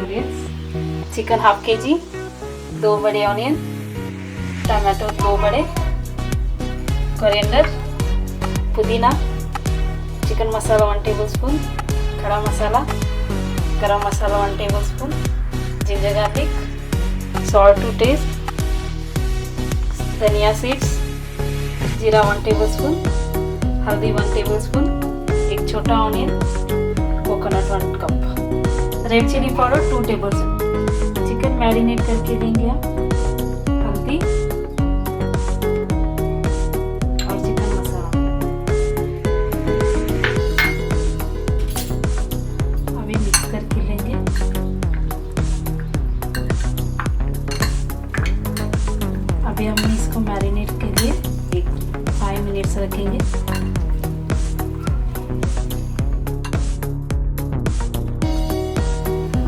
Ingredients: chicken half kg, 2 बड़े onion, tomato 2 बड़े, coriander, पुदीना, चिकन मसाला 1 टेबलस्पून, खड़ा मसाला, garam masala 1 tablespoon, ginger garlic, salt to taste, dhania seeds, jeera 1 tablespoon, haldi 1 tablespoon, एक छोटा onion, coconut 1 cup, red chilli powder 2 tablespoon. Chicken marinate करके देंगे हम, हल्दी और चिकन मसाला। अभी मिक्स करके लेंगे। अभी हम इसको मैरिनेट के लिए 5 मिनट्स रखेंगे।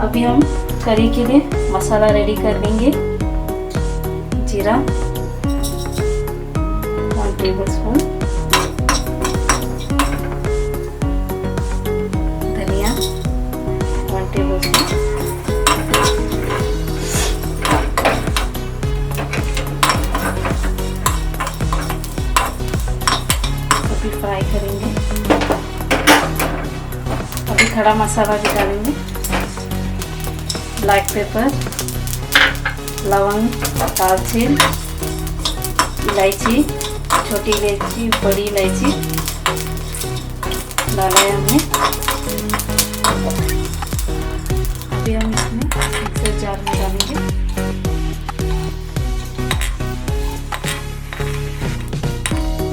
अभी हम करी के लिए मसाला रेडी कर लेंगे। जीरा 1 टेबलस्पून, धनिया 1 टेबलस्पून, अभी फ्राई करेंगे। अभी खड़ा मसाला भी डालेंगे। ब्लैक पेपर, लवंग, दालचीनी, इलायची, छोटी इलायची, बड़ी इलायची डाला है हमने। अभी हम इसमें मिक्सर जार में डालेंगे।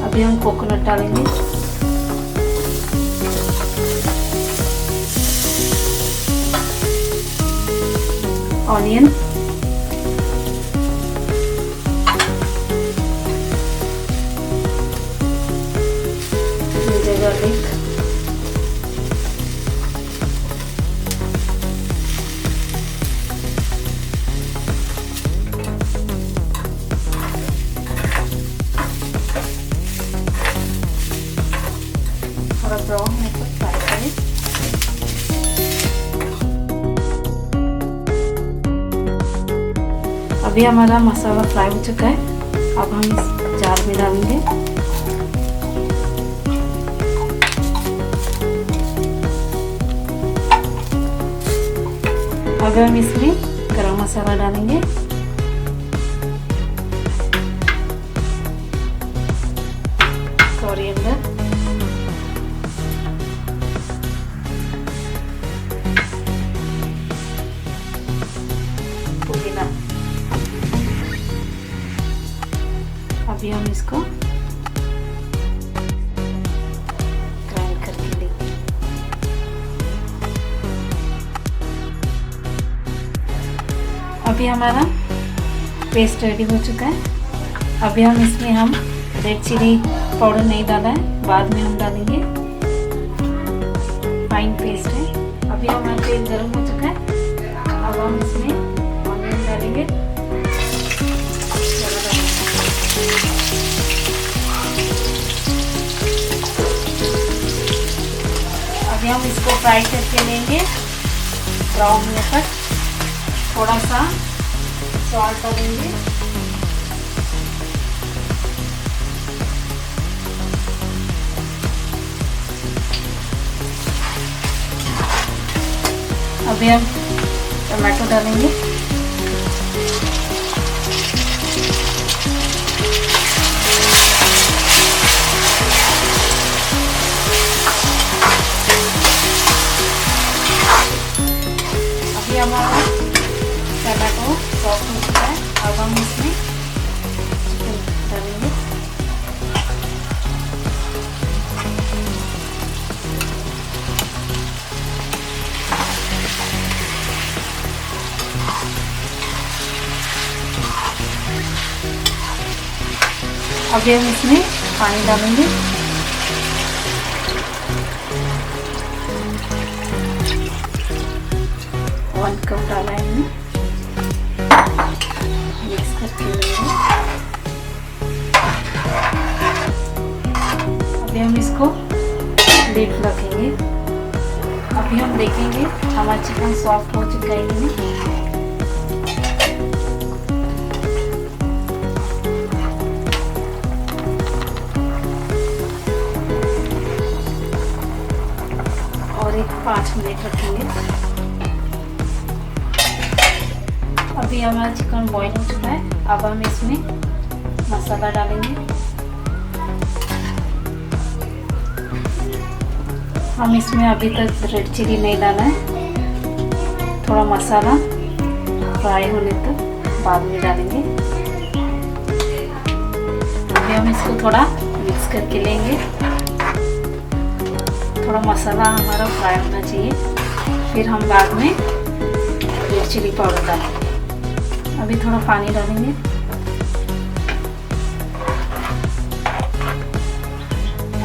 अभी हम कोकोनट डालेंगे। ऑनियन, जिंजर गार्लिक, थोड़ा ब्राउन होने तक फ्राई करें। अभी हमारा मसाला फ्राई हो चुका है। अब हम इस जार में डालेंगे। अब हम इसमें गरम मसाला डालेंगे। कोरिएंडर, पुदीना। अभी हम इसको ग्राइंड करके लेंगे। अभी हमारा पेस्ट रेडी हो चुका है। अभी हम इसमें रेड चिली पाउडर नहीं डाला है, बाद में हम डालेंगे। फाइन पेस्ट है। अभी हमारा तेल गर्म हो चुका है। अब हम इसमें ऑनियन डालेंगे। अभी हम इसको फ्राई करके लेंगे ब्राउन होने तक। थोड़ा सा सॉल्ट डालेंगे। अभी हम टमाटो डालेंगे। अभी हमारा टमाटो सॉफ्ट हो चुका है। अब हम इसमें चिकन डालेंगे। अभी हम इसमें पानी डालेंगे। वन कप डाला है हमने। मिक्स करके लेंगे। अभी हम इसको लिड रखेंगे। अभी हम देखेंगे हमारा चिकन सॉफ्ट हो चुका है कि नहीं। और एक 5 मिनट रखेंगे। अभी हमारा चिकन बॉईल हो चुका है। अब हम इसमें मसाला डालेंगे। हम इसमें अभी तक रेड चिली नहीं डाला है, थोड़ा मसाला फ्राई होने तक बाद में डालेंगे। अभी हम इसको थोड़ा मिक्स करके लेंगे। थोड़ा मसाला हमारा फ्राई होना चाहिए, फिर हम बाद में रेड चिली पाउडर डालेंगे। अभी थोड़ा पानी डालेंगे।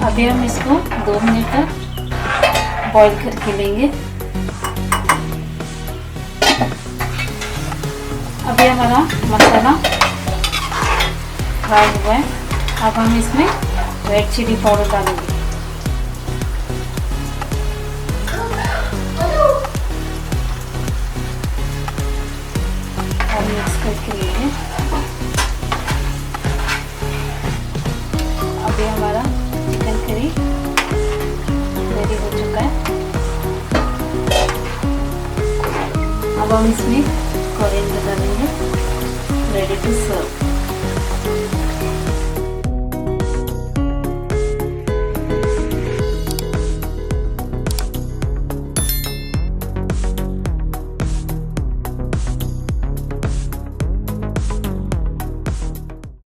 अभी हम इसको 2 मिनट तक बॉईल करके लेंगे। अभी हमारा मसाला फ्राई हुआ है। अब हम इसमें रेड चिली पाउडर डालेंगे। और मिक्स करके लेंगे। अभी हमारा चिकन करी रेडी हो चुका है। अब हम इसमें कोरिएंडर डालेंगे। Ready to serve.